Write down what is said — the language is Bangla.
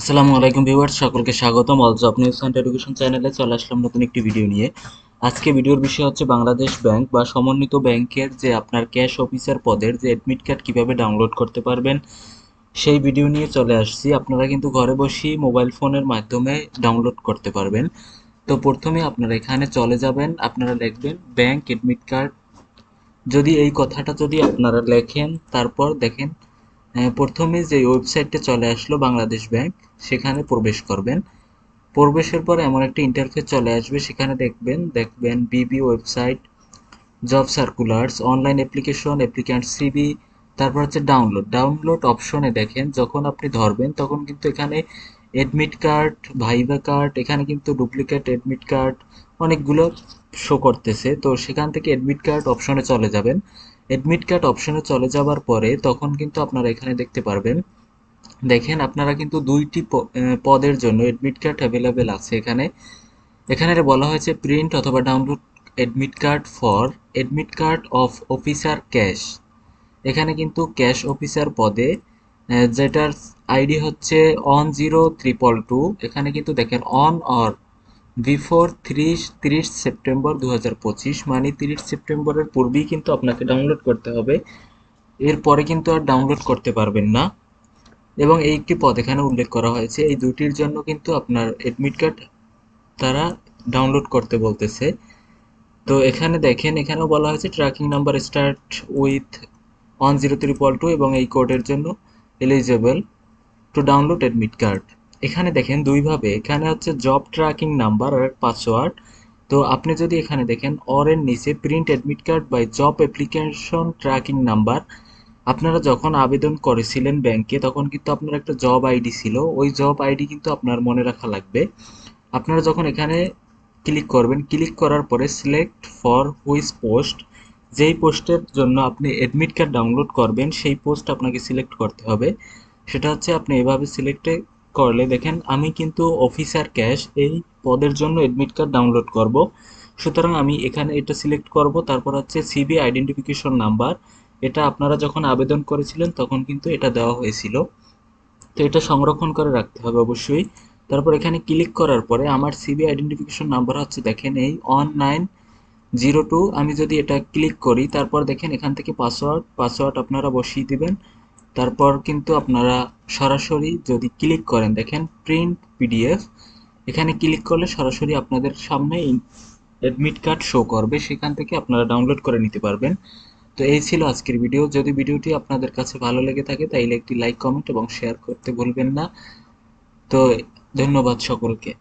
আসসালামু আলাইকুম ভিউয়ার্স, সকলকে স্বাগতম all job news and education চ্যানেলে চলে আসলাম নতুন একটি ভিডিও নিয়ে। আজকে ভিডিওর বিষয় হচ্ছে বাংলাদেশ ব্যাংক বা সমন্বিত ব্যাংকের যে আপনার ক্যাশ অফিসার পদের যে অ্যাডমিট কার্ড কিভাবে ডাউনলোড করতে পারবেন সেই ভিডিও নিয়ে চলে আসছি। আপনারা কিন্তু ঘরে বসেই মোবাইল ফোনের মাধ্যমে ডাউনলোড করতে পারবেন। তো প্রথমে আপনারা এখানে চলে যাবেন, আপনারা লিখবেন ব্যাংক অ্যাডমিট কার্ড। যদি এই কথাটা যদি আপনারা লেখেন তারপর দেখেন প্রথমে যে ওয়েবসাইটটা চলে আসলো বাংলাদেশ ব্যাংক, সেখানে প্রবেশ করবেন। প্রবেশের পর এমন একটা ইন্টারফেস চলে আসবে, সেখানে দেখবেন BB website, job circulars, online application, applicant CV, তারপর হচ্ছে ডাউনলোড অপশনে দেখেন যখন আপনি ধরবেন তখন কিন্তু এখানে অ্যাডমিট কার্ড, ভাইভা কার্ড, এখানে কিন্তু ডুপ্লিকেট অ্যাডমিট কার্ড অনেকগুলো শো করতেছে। তো সেখান থেকে অ্যাডমিট কার্ড অপশনে চলে যাবেন। অ্যাডমিট কার্ড অপশনে চলে যাওয়ার পরে তখন কিন্তু আপনারা এখানে দেখতে পারবেন, দেখেন আপনারা কিন্তু দুইটি পদের জন্য অ্যাডমিট কার্ড অ্যাভেলেবেল আছে এখানে। এখানে বলা হয়েছে প্রিন্ট অথবা download admit card for admit card of officer cash. এখানে কিন্তু ক্যাশ অফিসার পদে যেটার আইডি হচ্ছে 103222। এখানে কিন্তু দেখেন অন অর বিফোর 30 সেপ্টেম্বর 2025, মানে 30 সেপ্টেম্বরের পূর্বেই কিন্তু আপনাকে ডাউনলোড করতে হবে, এরপরে কিন্তু আর ডাউনলোড করতে পারবেন না। এবং এই একটি পদ এখানে উল্লেখ করা হয়েছে, এই দুটির জন্য কিন্তু আপনার অ্যাডমিট কার্ড তারা ডাউনলোড করতে বলতেছে। তো এখানে দেখেন, এখানেও বলা হয়েছে ট্র্যাকিং নাম্বার স্টার্ট উইথ 103222 এবং এই কোডের জন্য eligible to download admit card. এখানে দেখেন দুইভাবে, এখানে হচ্ছে জব ট্র্যাকিং নাম্বার আর পাসওয়ার্ড। তো আপনি যদি এখানে দেখেন অর এর নিচে print admit card by job application tracking number, আপনারা যখন আবেদন করেছিলেন ব্যাংকে তখন কিন্তু আপনার একটা জব আইডি ছিল, ওই জব আইডি কিন্তু আপনার মনে রাখা লাগবে। আপনারা যখন এখানে ক্লিক করবেন, ক্লিক করার পরে সিলেক্ট ফর হুইচ পোস্ট, যেই পোস্টের জন্য আপনি অ্যাডমিট কার্ড ডাউনলোড করবেন সেই পোস্ট আপনাকে সিলেক্ট করতে হবে। সেটা হচ্ছে আপনি এভাবে সিলেক্টে করলে দেখেন আমি কিন্তু অফিসার ক্যাশ এই পদের জন্য অ্যাডমিট কার্ড ডাউনলোড করব, সুতরাং আমি এখানে এটা সিলেক্ট করব। তারপর হচ্ছে সিবি আইডেন্টিফিকেশন নাম্বার, এটা আপনারা যখন আবেদন করেছিলেন তখন কিন্তু এটা দেওয়া হয়েছিল, তো এটা সংরক্ষণ করে রাখতে হবে অবশ্যই। তারপর এখানে ক্লিক করার পরে আমার সিবি আইডেন্টিফিকেশন নাম্বার হচ্ছে দেখেন এই 1902। আমি যদি এটা ক্লিক করি তারপর দেখেন এখান থেকে পাসওয়ার্ড আপনারা বসিয়ে দিবেন। তারপর কিন্তু আপনারা সরাসরি যদি ক্লিক করেন দেখেন প্রিন্ট পিডিএফ, এখানে ক্লিক করলে সরাসরি আপনাদের সামনে অ্যাডমিট কার্ড শো করবে, সেখান থেকে আপনারা ডাউনলোড করে নিতে পারবেন। তো এই ছিল আজকের ভিডিও। যদি ভিডিওটি আপনাদের কাছে ভালো লেগে থাকে তাহলে একটি লাইক, কমেন্ট এবং শেয়ার করতে ভুলবেন না। তো ধন্যবাদ সকলকে।